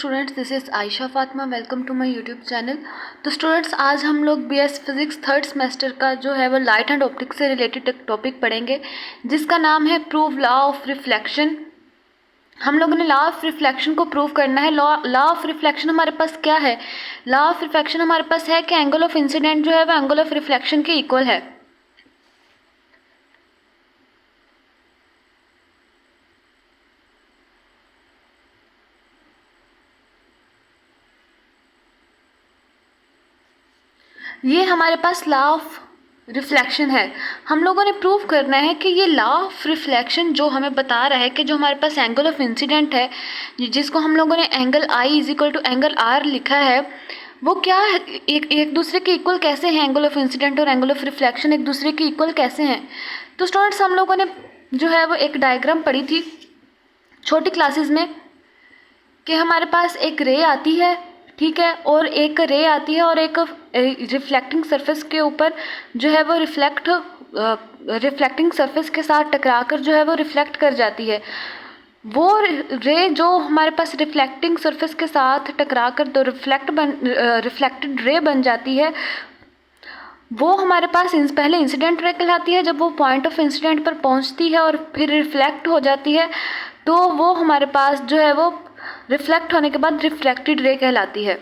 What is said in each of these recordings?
Students, this is Ayesha Fatima. Welcome to my YouTube channel. तो students, आज हम लोग बीएस फिजिक्स थर्ड सेमेस्टर का जो है वो लाइट एंड ऑप्टिक्स से रिलेटेड एक टॉपिक पढ़ेंगे जिसका नाम है प्रूव लॉ ऑफ रिफ्लेक्शन। हम लोगों ने लॉ ऑफ रिफ्लेक्शन को प्रूव करना है। लॉ ऑफ रिफ्लेक्शन हमारे पास क्या है? लॉ ऑफ रिफ्लेक्शन हमारे पास है कि एंगल ऑफ इंसिडेंट जो है वो एंगल ऑफ रिफ्लेक्शन के इक्वल है। ये हमारे पास लॉ ऑफ रिफ्लेक्शन है। हम लोगों ने प्रूव करना है कि ये लॉ ऑफ रिफ्लेक्शन जो हमें बता रहा है कि जो हमारे पास एंगल ऑफ इंसिडेंट है, जिसको हम लोगों ने angle I is equal to angle R लिखा है, वो क्या है, एक दूसरे के इक्वल कैसे हैं? एंगल ऑफ इंसिडेंट और एंगल ऑफ रिफ्लेक्शन एक दूसरे के इक्वल कैसे हैं? तो स्टूडेंट्स, हम लोगों ने जो है वो एक डायग्राम पढ़ी थी छोटी क्लासेस में कि हमारे पास एक रे आती है, ठीक है, और एक रे आती है और एक रिफ्लेक्टिंग सरफेस के ऊपर जो है वो रिफ्लेक्टिंग सरफेस के साथ टकराकर जो है वो रिफ्लेक्ट कर जाती है। वो रे जो हमारे पास रिफ्लेक्टिंग सरफेस के साथ टकराकर तो रिफ्लेक्टेड रे बन जाती है, वो हमारे पास पहले इंसिडेंट रे कहलाती है। जब वो पॉइंट ऑफ इंसिडेंट पर पहुंचती है और फिर रिफ्लेक्ट हो जाती है तो वो हमारे पास जो है वो रिफ्लेक्ट होने के बाद रिफ्लेक्टेड रे कहलाती है।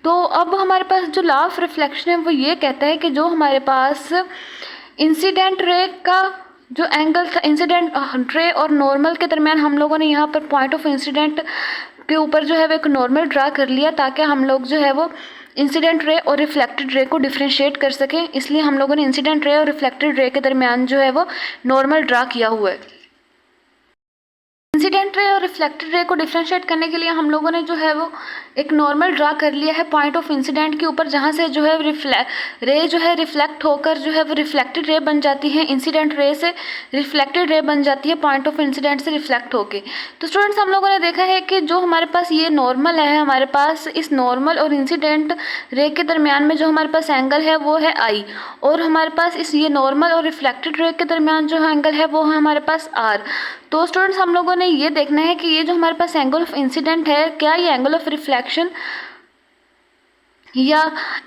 तो अब हमारे पास जो लॉ ऑफ रिफ्लेक्शन है वो ये कहता है कि जो हमारे पास इंसिडेंट रे का जो एंगल था, इंसिडेंट रे और नॉर्मल के दरमियान हम लोगों ने यहाँ पर पॉइंट ऑफ इंसिडेंट के ऊपर जो है वो एक नॉर्मल ड्रा कर लिया ताकि हम लोग जो है वो इंसिडेंट रे और रिफ्लेक्टेड रे को डिफ्रेंशिएट कर सकें। इसलिए हम लोगों ने इंसिडेंट रे और रिफ्लेक्टेड रे के दरमियान जो है वो नॉर्मल ड्रा किया हुआ है। इंसिडेंट रे और रिफ्लेक्टेड रे को डिफ्रेंशिएट करने के लिए हम लोगों ने जो है वो एक नॉर्मल ड्रा कर लिया है पॉइंट ऑफ इंसिडेंट के ऊपर, जहाँ से जो है रे जो है रिफ्लेक्ट होकर जो है वो रिफ्लेक्टेड रे बन जाती है, इंसिडेंट रे से रिफ्लेक्टेड रे बन जाती है पॉइंट ऑफ इंसिडेंट से रिफ्लेक्ट होके। तो स्टूडेंट्स, हम लोगों ने देखा है कि जो हमारे पास ये नॉर्मल है, हमारे पास इस नॉर्मल और इंसिडेंट रे के दरमियान में जो हमारे पास एंगल है वो है आई, और हमारे पास इस ये नॉर्मल और रिफ्लेक्टेड रे के दरमियान जो एंगल है वो है हमारे पास आर। तो स्टूडेंट्स, हम लोगों ने ये देखना है कि ये जो हमारे पास एंगल ऑफ इंसिडेंट है, क्या ये एंगल ऑफ रिफ्लेक्शन या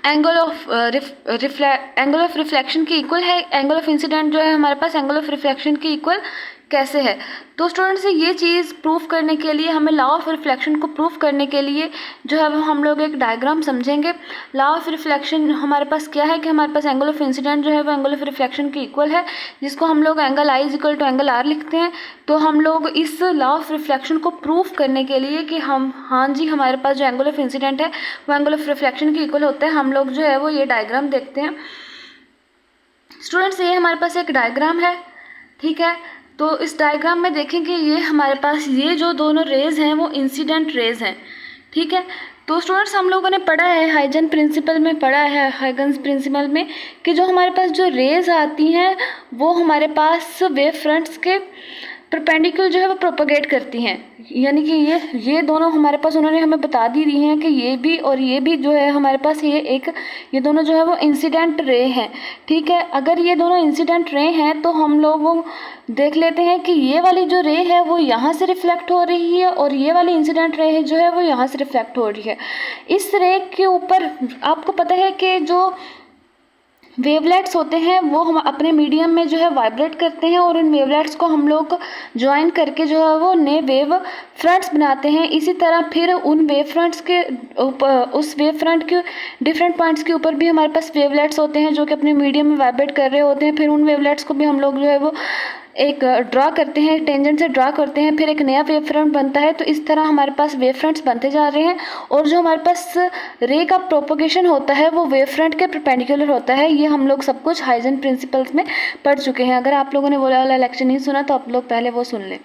एंगल ऑफ रिफ्लेक्शन के इक्वल है। एंगल ऑफ इंसिडेंट जो है हमारे पास एंगल ऑफ रिफ्लेक्शन के इक्वल कैसे है? तो स्टूडेंट्स, ये चीज़ प्रूफ करने के लिए, हमें लॉ ऑफ रिफ्लेक्शन को प्रूफ करने के लिए जो है वो हम लोग एक डायग्राम समझेंगे। लॉ ऑफ रिफ्लेक्शन हमारे पास क्या है कि हमारे पास एंगल ऑफ इंसिडेंट जो है वो एंगल ऑफ रिफ्लेक्शन के इक्वल है, जिसको हम लोग angle I is equal to angle R लिखते हैं। तो हम लोग इस लॉ ऑफ रिफ्लेक्शन को प्रूफ करने के लिए कि हाँ जी, हमारे पास जो एंगल ऑफ इंसिडेंट है वो एंगल ऑफ रिफ्लेक्शन के इक्वल होता है, हम लोग जो है वो ये डायग्राम देखते हैं। स्टूडेंट्स, ये हमारे पास एक डायग्राम है, ठीक है। तो इस डायग्राम में देखेंगे ये हमारे पास ये जो दोनों रेज हैं वो इंसिडेंट रेज हैं, ठीक है। तो स्टूडेंट्स, हम लोगों ने पढ़ा है हाइजेंस प्रिंसिपल में कि जो हमारे पास जो रेज आती हैं वो हमारे पास वेव फ्रंट्स के परपेंडिकुलर जो है वो प्रोपगेट करती हैं, यानी कि ये दोनों हमारे पास उन्होंने हमें बता दी हैं कि ये भी और ये भी जो है हमारे पास ये दोनों जो है वो इंसिडेंट रे हैं, ठीक है। अगर ये दोनों इंसिडेंट रे हैं तो हम लोग वो देख लेते हैं कि ये वाली जो रे है वो यहाँ से रिफ्लेक्ट हो रही है और ये वाली इंसिडेंट रे है जो है वो यहाँ से रिफ्लेक्ट हो रही है। इस रे के ऊपर आपको पता है कि जो वेवलेट्स होते हैं वो हम अपने मीडियम में जो है वाइब्रेट करते हैं और उन वेवलेट्स को हम लोग ज्वाइन करके जो है वो नए वेव फ्रंट्स बनाते हैं। इसी तरह फिर उन वेव फ्रंट्स के ऊपर, उस वेव फ्रंट के डिफरेंट पॉइंट्स के ऊपर भी हमारे पास वेवलेट्स होते हैं जो कि अपने मीडियम में वाइब्रेट कर रहे होते हैं। फिर उन वेवलेट्स को भी हम लोग जो है वो एक ड्रा करते हैं, टेंजेंट से ड्रा करते हैं, फिर एक नया वेव फ्रंट बनता है। तो इस तरह हमारे पास वेव फ्रंट्स बनते जा रहे हैं और जो हमारे पास रे का प्रोपोगेशन होता है वो वेव फ्रंट के परपेंडिकुलर होता है। ये हम लोग सब कुछ हाइजेंस प्रिंसिपल्स में पढ़ चुके हैं। अगर आप लोगों ने वो वाला लेक्चर नहीं सुना तो आप लोग पहले वो सुन लें।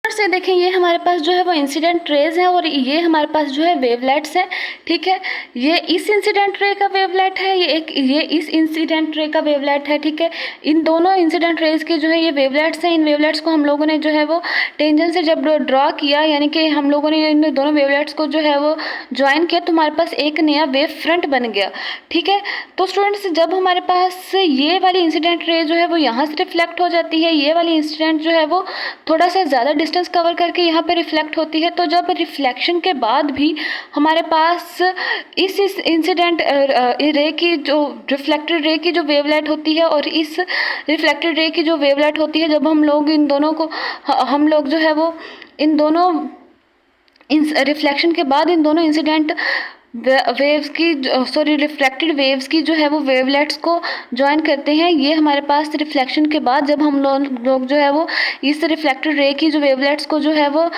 से देखें, ये हमारे पास जो है वो इंसिडेंट रेज है और ये हमारे पास जो है वेवलेट्स है, ठीक है। ये इस इंसिडेंट रे का वेवलेट है, ये इस इंसिडेंट रे का वेवलेट है, ठीक है। इन दोनों इंसिडेंट रेज के जो है ये वेवलेट्स हैं। इन वेवलेट्स को हम लोगों ने जो है वो टेंजेंट से जब ड्रॉ किया, यानी कि हम लोगों ने इन दोनों वेवलेट्स को जो है वो ज्वाइन किया तो हमारे पास एक नया वेव फ्रंट बन गया, ठीक है। तो स्टूडेंट्स, जब हमारे पास ये वाली इंसिडेंट रे जो है वो यहाँ से रिफ्लेक्ट हो जाती है, ये वाली इंसिडेंट जो है वो थोड़ा सा ज़्यादा डिस्टेंस कवर करके यहाँ पे रिफ्लेक्ट होती है। तो जब रिफ्लेक्शन के बाद भी हमारे पास इस इंसिडेंट रे की जो रिफ्लेक्टेड रे की जो वेवलेट होती है और इस रिफ्लेक्टेड रे की जो वेवलेट होती है, जब हम लोग इन दोनों को हम लोग जो है वो इन दोनों रिफ्लेक्शन के बाद इन दोनों इंसिडेंट वेव्स की रिफ्लेक्टेड वेव्स की जो है वो वेवलेट्स को ज्वाइन करते हैं। ये हमारे पास रिफ्लेक्शन के बाद जब हम लोग जो है वो इस रिफ्लेक्टेड रे की जो वेवलेट्स को जो है वो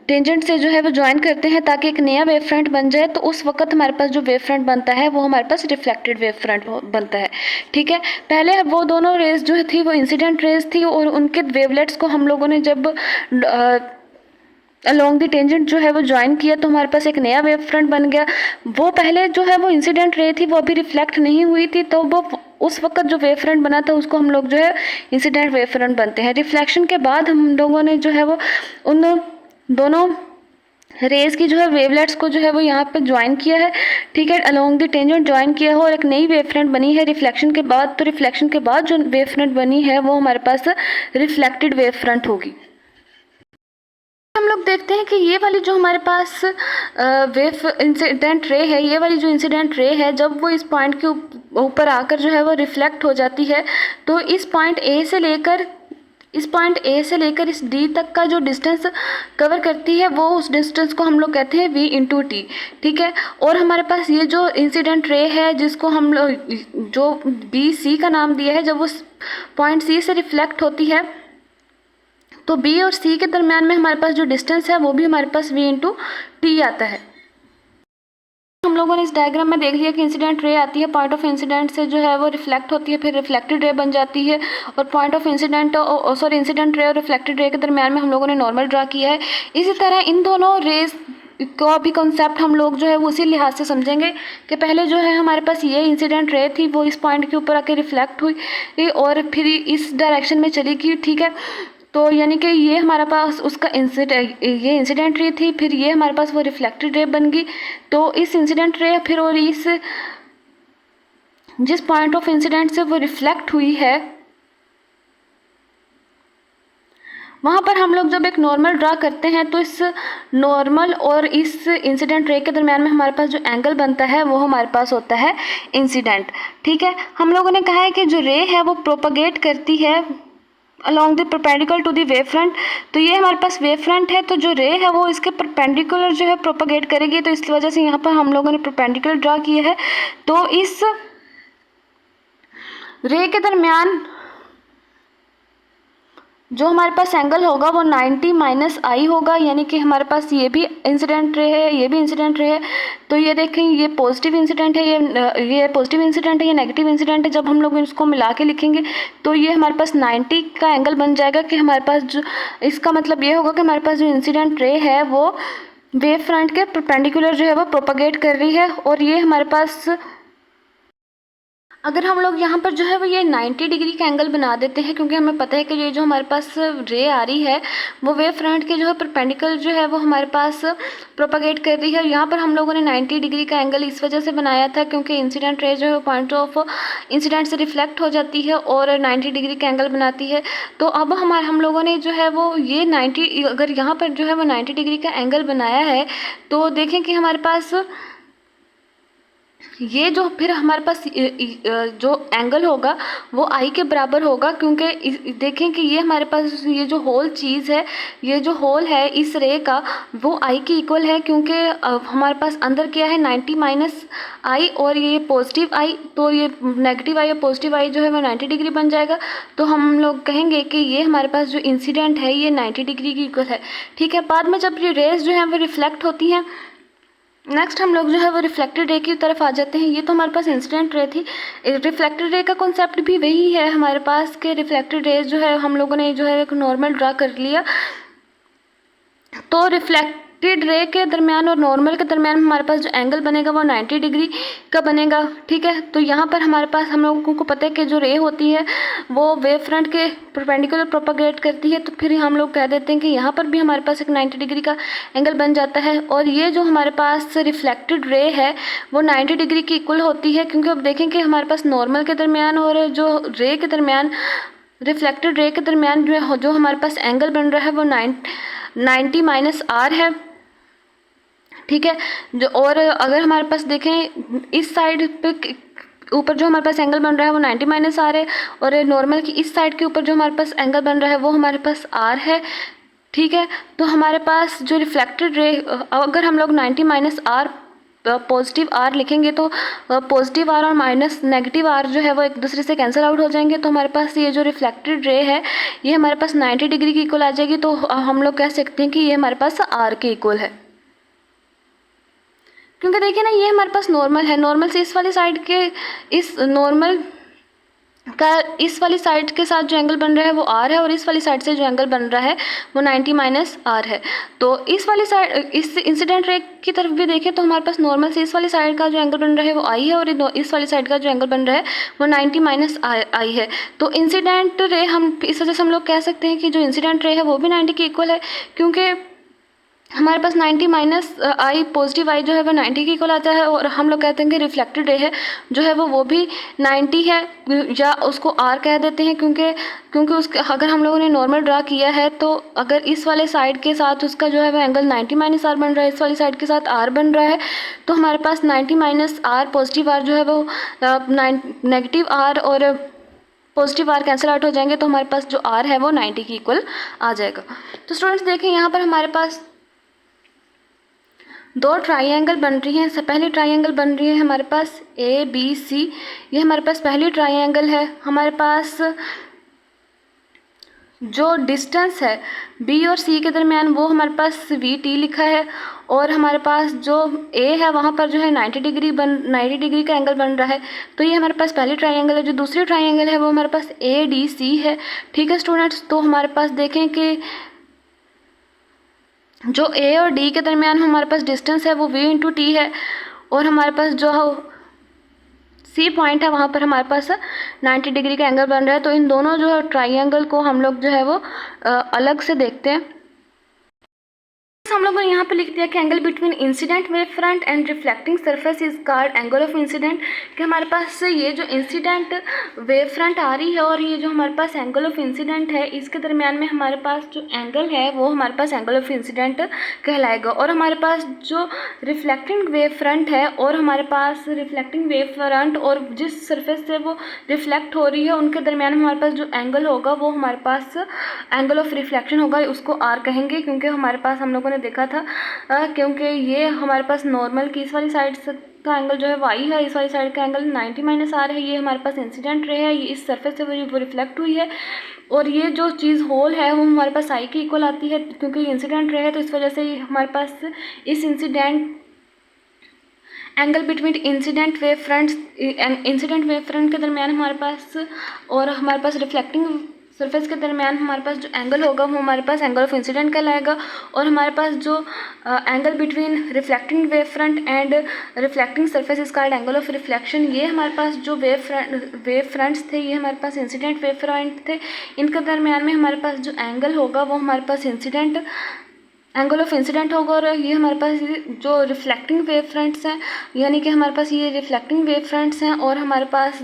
टेंजेंट से जो है वो ज्वाइन करते हैं ताकि एक नया वेव फ्रंट बन जाए। तो उस वक्त हमारे पास जो वेव फ्रंट बनता है वो हमारे पास रिफ्लेक्टेड वेव फ्रंट बनता है। ठीक है, पहले वो दोनों रेज जो थी वो इंसिडेंट रेज थी और उनके वेवलेट्स को हम लोगों ने जब अलोंग द टेंजेंट जो है वो ज्वाइन किया तो हमारे पास एक नया वेव फ्रंट बन गया। वो पहले जो है वो इंसिडेंट रे थी, वो अभी रिफ्लेक्ट नहीं हुई थी, तो वो उस वक्त जो वेव फ्रंट बना था उसको हम लोग जो है इंसिडेंट वेव फ्रंट बनते हैं। रिफ्लेक्शन के बाद हम लोगों ने जो है वो उन दोनों रेज की जो है वेवलेट्स को जो है वो यहाँ पे ज्वाइन किया है। ठीक है, अलोंग द टेंजेंट ज्वाइन किया है और एक नई वेव फ्रंट बनी है रिफ्लेक्शन के बाद। तो रिफ्लेक्शन के बाद जो वेव फ्रंट बनी है वो हमारे पास रिफ्लेक्टेड वेव फ्रंट होगी। हम लोग देखते हैं कि ये वाली जो हमारे पास वेव इंसिडेंट रे है, ये वाली जो इंसिडेंट रे है, जब वो इस पॉइंट के ऊपर आकर जो है वो रिफ्लेक्ट हो जाती है तो इस पॉइंट ए से लेकर इस डी तक का जो डिस्टेंस कवर करती है वो उस डिस्टेंस को हम लोग कहते हैं v इंटू टी। ठीक है, और हमारे पास ये जो इंसिडेंट रे है जिसको हम लोग जो बी सी का नाम दिया है, जब वो पॉइंट सी से रिफ्लेक्ट होती है तो बी और सी के दरम्यान में हमारे पास जो डिस्टेंस है वो भी हमारे पास v इंटू टी आता है। हम लोगों ने इस डायग्राम में देख लिया कि इंसिडेंट रे आती है, पॉइंट ऑफ इंसिडेंट से जो है वो रिफ्लेक्ट होती है, फिर रिफ्लेक्टेड रे बन जाती है और point of incident incident ray और रिफ्लेक्टेड रे के दरम्यान में हम लोगों ने नॉर्मल ड्रा किया है। इसी तरह इन दोनों रेज को भी कॉन्सेप्ट हम लोग जो है वो उसी लिहाज से समझेंगे कि पहले जो है हमारे पास ये इंसिडेंट रे थी, वो इस पॉइंट के ऊपर आके रिफ्लेक्ट हुई और फिर इस डायरेक्शन में चली गई। ठीक है, तो यानी कि ये हमारे पास उसका ये इंसिडेंट रे थी, फिर ये हमारे पास वो रिफ्लेक्टेड रे बन गई। तो इस इंसिडेंट रे फिर और इस जिस पॉइंट ऑफ इंसिडेंट से वो रिफ्लेक्ट हुई है वहाँ पर हम लोग जब एक नॉर्मल ड्रा करते हैं तो इस नॉर्मल और इस इंसिडेंट रे के दरम्यान में हमारे पास जो एंगल बनता है वो हमारे पास होता है इंसिडेंट। ठीक है, हम लोगों ने कहा है कि जो रे है वो प्रोपगेट करती है along the perpendicular to the wave front. तो ये हमारे पास वेव फ्रंट है, तो जो रे है वो इसके परपेंडिकुलर जो है प्रोपगेट करेगी। तो इस वजह से यहाँ पर हम लोगों ने परपेंडिकुलर ड्रा किया है। तो इस रे के दरमियान जो हमारे पास एंगल होगा वो 90 माइनस आई होगा, यानी कि हमारे पास ये भी इंसिडेंट रे है, ये भी इंसिडेंट रे है। तो ये देखें, ये पॉजिटिव इंसिडेंट है, ये पॉजिटिव इंसिडेंट है, ये नेगेटिव इंसिडेंट है। जब हम लोग इसको मिला के लिखेंगे तो ये हमारे पास 90 का एंगल बन जाएगा कि हमारे पास जो इसका मतलब ये होगा कि हमारे पास जो इंसिडेंट रे है वो वेव फ्रंट के परपेंडिकुलर जो है वो प्रोपगेट कर रही है। और ये हमारे पास अगर हम लोग यहाँ पर जो है वो ये 90 डिग्री का एंगल बना देते हैं, क्योंकि हमें पता है कि ये जो हमारे पास रे आ रही है वो वेव फ्रंट के जो है परपेंडिकुलर जो है वो हमारे पास प्रोपगेट कर रही है। यहाँ पर हम लोगों ने 90 डिग्री का एंगल इस वजह से बनाया था क्योंकि इंसिडेंट रे जो है पॉइंट ऑफ इंसिडेंट से रिफ्लेक्ट हो जाती है और 90 डिग्री का एंगल बनाती है। तो अब हम लोगों ने जो है वो ये 90 अगर यहाँ पर जो है वो 90 डिग्री का एंगल बनाया है तो देखें कि हमारे पास ये जो फिर हमारे पास जो एंगल होगा वो आई के बराबर होगा, क्योंकि देखें कि ये हमारे पास ये जो होल चीज़ है, ये जो होल है इस रे का वो आई के इक्वल है, क्योंकि हमारे पास अंदर क्या है 90 माइनस आई और ये पॉजिटिव आई, तो ये नेगेटिव आई और पॉजिटिव आई जो है वो 90 डिग्री बन जाएगा। तो हम लोग कहेंगे कि ये हमारे पास जो इंसिडेंट है ये 90 डिग्री की इक्वल है। ठीक है, बाद में जब ये रेज जो है वो रिफ्लेक्ट होती हैं, नेक्स्ट हम लोग जो है वो रिफ्लेक्टेड रे की तरफ आ जाते हैं। ये तो हमारे पास इंसिडेंट रे थी, रिफ्लेक्टेड रे का कॉन्सेप्ट भी वही है हमारे पास के रिफ्लेक्टेड रेज जो है हम लोगों ने जो है एक नॉर्मल ड्रा कर लिया। तो रिफ्लेक्टेड रे के दरमियान और नॉर्मल के दरमियान हमारे पास जो एंगल बनेगा वो 90 डिग्री का बनेगा। ठीक है, तो यहाँ पर हमारे पास हम लोगों को पता है कि जो रे होती है वो वेव फ्रंट के परपेंडिकुलर प्रोपगेट करती है, तो फिर हम लोग कह देते हैं कि यहाँ पर भी हमारे पास एक 90 डिग्री का एंगल बन जाता है। और ये जो हमारे पास रिफ्लेक्टेड रे है वो 90 डिग्री की इक्वल होती है, क्योंकि अब देखें कि हमारे पास नॉर्मल के दरमियान और जो रे के दरमियान रिफ्लेक्टेड रे के दरमियान जो हमारे पास एंगल बन रहा है वो 90 माइनस आर है, ठीक है। जो और अगर हमारे पास देखें इस साइड पे ऊपर जो हमारे पास एंगल बन रहा है वो 90 माइनस आर है, और नॉर्मल की इस साइड के ऊपर जो हमारे पास एंगल बन रहा है वो हमारे पास आर है, ठीक है। तो हमारे पास जो रिफ्लेक्टेड रे, अगर हम लोग 90 माइनस आर पॉजिटिव आर लिखेंगे तो पॉजिटिव आर और माइनस नेगेटिव आर जो है वो एक दूसरे से कैंसिल आउट हो जाएंगे। तो हमारे पास ये जो रिफ्लेक्टेड रे है ये हमारे पास 90 डिग्री की इक्वल आ जाएगी। तो हम लोग कह सकते हैं कि ये हमारे पास आर के इक्वल है, क्योंकि देखिए ना ये हमारे पास नॉर्मल है, नॉर्मल से इस वाली साइड के इस नॉर्मल का इस वाली साइड के साथ जो एंगल बन रहा है वो आर है, और इस वाली साइड से जो एंगल बन रहा है वो 90 माइनस आर है। तो इस वाली साइड इस इंसिडेंट रे की तरफ भी देखें तो हमारे पास नॉर्मल से इस वाली साइड का जो एंगल बन रहा है वो आई है, और इस वाली साइड का जो एंगल बन रहा है वो 90 माइनस आई है। तो इंसिडेंट रे हम इस वजह से हम लोग कह सकते हैं कि जो इंसिडेंट रे है वो भी 90 के इक्वल है, क्योंकि हमारे पास 90 माइनस आई पॉजिटिव आई जो है वो 90 की इक्वल आता है। और हम लोग कहते हैं कि रिफ्लेक्टेड रे है जो है वो भी 90 है, या उसको आर कह देते हैं, क्योंकि उसके अगर हम लोगों ने नॉर्मल ड्रा किया है तो अगर इस वाले साइड के साथ उसका जो है वो एंगल 90 माइनस आर बन रहा है, इस वाली साइड के साथ आर बन रहा है, तो हमारे पास 90 माइनस आर पॉजिटिव आर जो है वो नेगेटिव आर और पॉजिटिव आर कैंसिल आउट हो जाएंगे। तो हमारे पास जो आर है वो 90 की इक्वल आ जाएगा। तो स्टूडेंट्स देखें यहाँ पर हमारे पास दो ट्राइंगल बन रही हैं। पहली ट्राइंगल बन रही है हमारे पास ए बी सी, ये हमारे पास पहली ट्राइंगल है। हमारे पास जो डिस्टेंस है बी और सी के दरमियान वो हमारे पास वी टी लिखा है, और हमारे पास जो ए है वहाँ पर जो है 90 डिग्री का एंगल बन रहा है। तो ये हमारे पास पहली ट्राइंगल है। जो दूसरी ट्राइंगल है वो हमारे पास ए डी सी है, ठीक है स्टूडेंट्स। तो हमारे पास देखें कि जो ए और डी के दरमियान हमारे पास डिस्टेंस है वो v इंटू टी है, और हमारे पास जो सी पॉइंट है वहाँ पर हमारे पास 90 डिग्री का एंगल बन रहा है। तो इन दोनों जो ट्राइंगल को हम लोग जो है वो अलग से देखते हैं। हम लोगों ने यहाँ पे लिख दिया कि angle between incident wave front end reflecting surface is called angle of incident, कि हमारे पास ये जो इंसिडेंट वेव फ्रंट आ रही है और ये जो हमारे पास एंगल ऑफ इंसिडेंट है इसके दरमियान में हमारे पास जो एंगल है वो हमारे पास एंगल ऑफ इंसिडेंट कहलाएगा। और हमारे पास जो रिफ्लेक्टिंग वेव फ्रंट है और हमारे पास रिफ्लेक्टिंग वेव फ्रंट और जिस सरफेस से वो रिफ्लेक्ट हो रही है उनके दरमियान हमारे पास जो एंगल होगा वो हमारे पास एंगल ऑफ रिफ्लेक्शन होगा, उसको आर कहेंगे। क्योंकि हमारे पास हम लोगों ने देखा था क्योंकि ये हमारे पास नॉर्मल की इस वाली साइड का एंगल जो है वाई है, इस वाली साइड का एंगल 90 माइनस आर है। ये हमारे पास इंसिडेंट रे है, ये इस सरफेस से वो रिफ्लेक्ट हुई है, और ये जो चीज़ होल है वो हमारे पास आई के इक्वल आती है क्योंकि इंसिडेंट रे है। तो इस वजह से हमारे पास इस incident angle between incident wave front के दरमियान हमारे पास और हमारे पास रिफ्लेक्टिंग सरफेस के दरमियान हमारे पास जो एंगल होगा वो हमारे पास एंगल ऑफ इंसिडेंट कहलाएगा। और हमारे पास जो angle between reflecting wave front end reflecting surface is called angle of reflection. ये हमारे पास जो वेव फ्रंट्स थे ये हमारे पास इंसिडेंट वेव फ्रंट थे, इनके दरमियान में हमारे पास जो एंगल होगा वो हमारे पास एंगल ऑफ इंसिडेंट होगा। और ये हमारे पास जो रिफ्लेक्टिंग वेव फ्रंट्स हैं यानी कि हमारे पास ये रिफ्लेक्टिंग वेव फ्रंट्स हैं और हमारे पास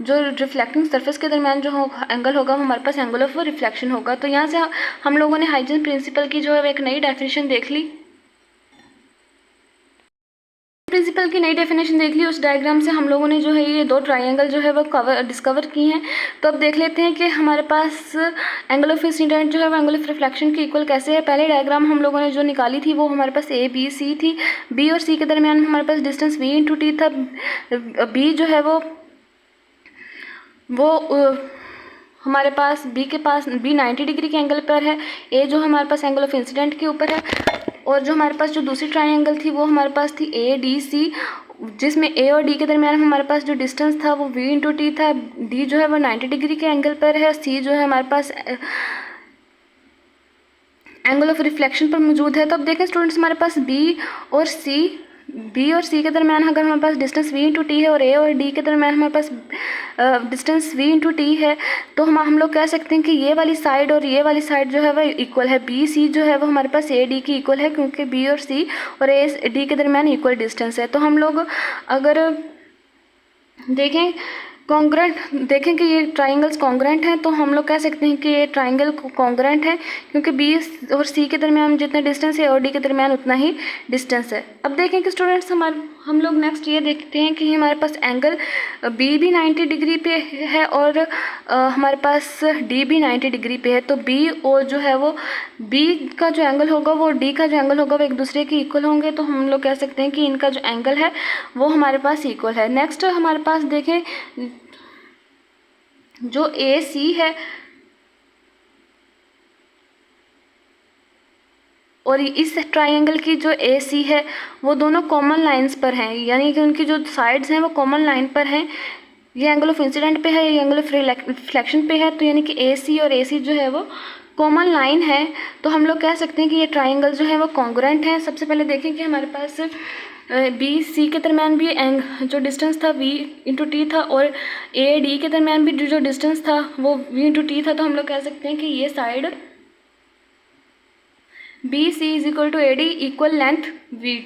जो रिफ्लेक्टिंग सरफेस के दरमियान जो एंगल होगा वो हमारे पास एंगल ऑफ रिफ्लेक्शन होगा। तो यहाँ से हम लोगों ने हाइजेंस प्रिंसिपल की जो है एक नई डेफिनेशन देख ली, प्रिंसिपल की नई डेफिनेशन देख ली। उस डायग्राम से हम लोगों ने जो है ये दो ट्राइंगल जो है वो डिस्कवर की हैं। तो अब देख लेते हैं कि हमारे पास एंगल ऑफ इंसिडेंट जो है वो एंगल ऑफ रिफ्लेक्शन की इक्वल कैसे है। पहले डायग्राम हम लोगों ने जो निकाली थी वो हमारे पास ए बी सी थी। बी और सी के दरमियान हमारे पास डिस्टेंस v इंटू टी था। बी जो है वो हमारे पास बी 90 डिग्री के एंगल पर है, ए जो हमारे पास एंगल ऑफ इंसिडेंट के ऊपर है, और जो हमारे पास जो दूसरी ट्राइंगल थी वो हमारे पास थी ए डी सी, जिसमें ए और डी के दरमियान हमारे पास जो डिस्टेंस था वो v इंटू टी था। डी जो है वो 90 डिग्री के एंगल पर है, सी जो है हमारे पास एंगल ऑफ रिफ्लेक्शन पर मौजूद है। तो अब देखें स्टूडेंट्स हमारे पास बी और सी के दरमियान अगर हमारे पास डिस्टेंस v इंटू टी है और ए और डी के दरमियान हमारे पास डिस्टेंस v इंटू टी है, तो हम लोग कह सकते हैं कि ये वाली साइड और ये वाली साइड जो है वह इक्वल है। बी सी जो है वो हमारे पास ए डी की इक्वल है क्योंकि बी और सी और ए डी के दरमियान इक्वल डिस्टेंस है। तो हम लोग अगर देखें कॉन्ग्रेंट देखें कि ये ट्राइंगल्स कॉन्ग्रेंट हैं, तो हम लोग कह सकते हैं कि ये ट्राइंगल कॉन्ग्रेंट है, क्योंकि बी और सी के दरमियान जितना डिस्टेंस है और डी के दरमियान उतना ही डिस्टेंस है। अब देखें कि स्टूडेंट्स हम लोग नेक्स्ट ये देखते हैं कि हमारे पास एंगल बी भी 90 डिग्री पे है और हमारे पास डी भी 90 डिग्री पे है। तो बी और जो है वो बी का जो एंगल होगा वो डी का जो एंगल होगा वो एक दूसरे के इक्वल होंगे। तो हम लोग कह सकते हैं कि इनका जो एंगल है वो हमारे पास इक्वल है। नेक्स्ट हमारे पास देखें जो ए सी है और इस ट्राइंगल की जो ए सी है वो दोनों कॉमन लाइंस पर हैं, यानी कि उनकी जो साइड्स हैं वो कॉमन लाइन पर हैं। ये एंगल ऑफ इंसिडेंट पे है, ये एंगल ऑफ रिफ्लेक्शन पे है। तो यानी कि ए सी और ए सी जो है वो कॉमन लाइन है। तो हम लोग कह सकते हैं कि ये ट्राइंगल जो है वो कॉन्ग्रुएंट है। सबसे पहले देखें कि हमारे पास बी सी के दरमियान भी जो डिस्टेंस था वी इंटू टी था और ए डी के दरमियान भी जो डिस्टेंस था वो वी इंटू टी था। तो हम लोग कह सकते हैं कि ये side B C is equal to A D equal length V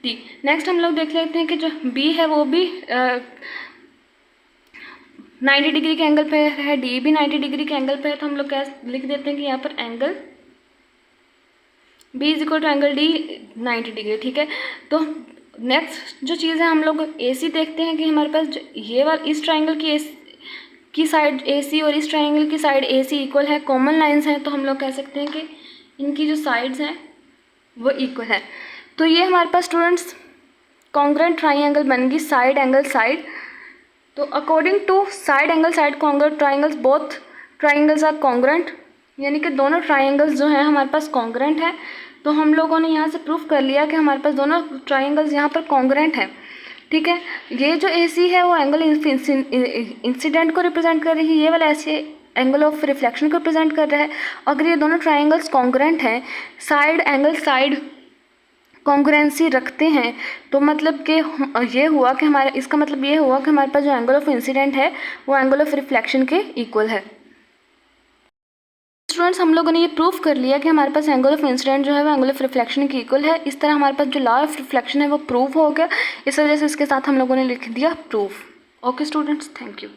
T. Next हम लोग देख लेते हैं कि जो बी है वो भी 90 डिग्री के एंगल पे है, डी भी 90 डिग्री के एंगल पे है। तो हम लोग क्या लिख देते हैं कि यहाँ पर angle B is equal to angle D 90 degree, ठीक है। तो नेक्स्ट जो चीज़ है हम लोग ए सी देखते हैं कि हमारे पास ये वाला इस ट्राइंगल की साइड ए सी और इस ट्राइंगल की साइड ए सी इक्वल है, कॉमन लाइंस हैं। तो हम लोग कह सकते हैं कि इनकी जो साइड्स हैं वो इक्वल है। तो ये हमारे पास स्टूडेंट्स कॉन्ग्रुएंट ट्राइंगल बन गई, साइड एंगल साइड। तो according to side angle side congruent triangles both triangles are congruent, यानी कि दोनों ट्राइंगल्स जो हैं हमारे पास कॉन्ग्रुएंट हैं। तो हम लोगों ने यहाँ से प्रूफ कर लिया कि हमारे पास दोनों ट्राइंगल्स यहाँ पर कॉन्ग्रुएंट हैं, ठीक है। ये जो ए सी है वो एंगल इंसिडेंट को रिप्रेजेंट कर रही है, ये वाला ऐसे एंगल ऑफ रिफ्लेक्शन को रिप्रेजेंट कर रहा है। अगर ये दोनों ट्राइंगल्स कॉन्ग्रुएंट हैं, साइड एंगल साइड कॉन्ग्रुएंसी रखते हैं, तो मतलब कि ये हुआ कि इसका मतलब ये हुआ कि हमारे पास जो एंगल ऑफ इंसिडेंट है वो एंगल ऑफ रिफ्लेक्शन के इक्वल है। स्टूडेंट्स हम लोगों ने ये प्रूफ कर लिया कि हमारे पास एंगल ऑफ इंसिडेंट जो है वो एंगल ऑफ रिफ्लेक्शन के इक्वल है। इस तरह हमारे पास जो लॉ ऑफ रिफ्लेक्शन है वो प्रूफ हो गया। इस वजह से इसके साथ हम लोगों ने लिख दिया proof. Okay students, thank you.